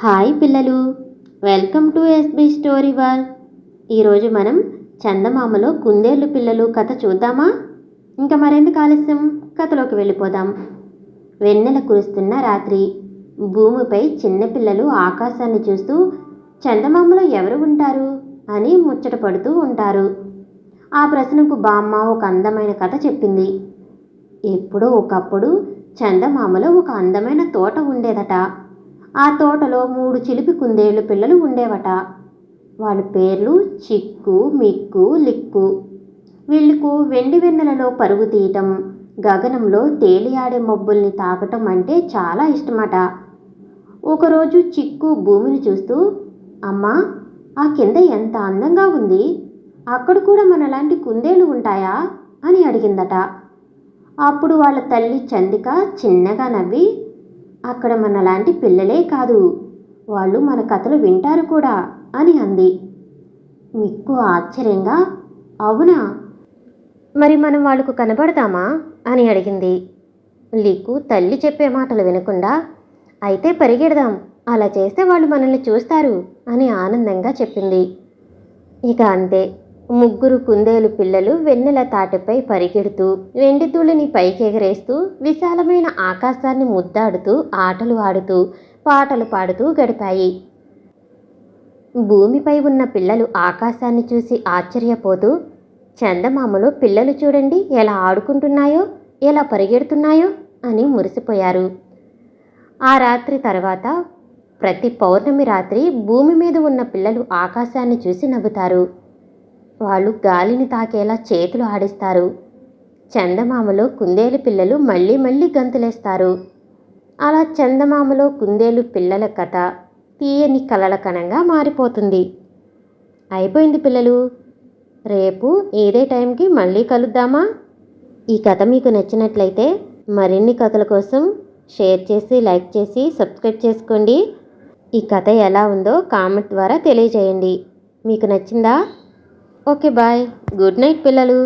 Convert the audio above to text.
Hi పిల్లలు, welcome to SB story world. ఈరోజు మనం చందమామలో కుందేళ్ళు పిల్లలు కథ చూద్దామా? ఇంకా మరెందుకు ఆలస్యం, కథలోకి వెళ్ళిపోదాం. వెన్నెల కురుస్తున్న రాత్రి. భూమిపై చిన్నపిల్లలు ఆకాశాన్ని చూస్తూ చందమామలో ఎవరు ఉంటారు అని ముచ్చట పడుతూ ఉంటారు. ఆ ప్రశ్నకు బామ్మ ఒక అందమైన కథ చెప్పింది. ఎప్పుడో ఒకప్పుడు చందమామలో ఒక అందమైన తోట ఉండేదట. ఆ తోటలో 3 చిలిపి కుందేళ్ళు పిల్లలు ఉండేవట. వాళ్ళ పేర్లు చిక్కు, మిక్కు, లిక్కు. వీళ్ళకు వెండి వెన్నెలలో పరుగు తీయటం, గగనంలో తేలియాడే మబ్బుల్ని తాకటం అంటే చాలా ఇష్టమట. ఒకరోజు చిక్కు భూమిని చూస్తూ, అమ్మా, ఆ కింద ఎంత అందంగా ఉంది, అక్కడ కూడా మనలాంటి కుందేళ్ళు ఉంటాయా అని అడిగిందట. అప్పుడు వాళ్ళ తల్లి చందిక చిన్నగా నవ్వి, అక్కడ మనలాంటి పిల్లలే కాదు, వాళ్ళు మన కథలు వింటారు కూడా అని అంది. మిక్కు ఆశ్చర్యంగా, అవునా, మరి మనం వాళ్ళకు కనబడతామా అని అడిగింది. లిక్కు తల్లి చెప్పే మాటలు వినకుండా, అయితే పరిగెడదాం, అలా చేస్తే వాళ్ళు మనల్ని చూస్తారు అని ఆనందంగా చెప్పింది. ఇక అంతే, 3 కుందేలు పిల్లలు వెన్నెల తాటిపై పరిగెడుతూ, వెండి ధూళిని పైకెగరేస్తూ, విశాలమైన ఆకాశాన్ని ముద్దాడుతూ, ఆటలు ఆడుతూ, పాటలు పాడుతూ గడిపాయి. భూమిపై ఉన్న పిల్లలు ఆకాశాన్ని చూసి ఆశ్చర్యపోతూ, చందమామలో పిల్లలు చూడండి ఎలా ఆడుకుంటున్నాయో, ఎలా పరిగెడుతున్నాయో అని మురిసిపోయారు. ఆ రాత్రి తర్వాత ప్రతి పౌర్ణమి రాత్రి భూమి మీద ఉన్న పిల్లలు ఆకాశాన్ని చూసి నవ్వుతారు. వాళ్ళు గాలిని తాకేలా చేతులు ఆడిస్తారు. చందమామలో కుందేలు పిల్లలు మళ్ళీ మళ్ళీ గంతులేస్తారు. అలా చందమామలో కుందేలు పిల్లల కథ తీయని కలల కణంగా మారిపోతుంది. అయిపోయింది పిల్లలు, రేపు ఇదే టైంకి మళ్ళీ కలుద్దామా? ఈ కథ మీకు నచ్చినట్లయితే మరిన్ని కథల కోసం షేర్ చేసి, లైక్ చేసి, సబ్స్క్రైబ్ చేసుకోండి. ఈ కథ ఎలా ఉందో కామెంట్ ద్వారా తెలియజేయండి. మీకు నచ్చిందా? ఓకే, బాయ్, గుడ్ నైట్ పిల్లలు.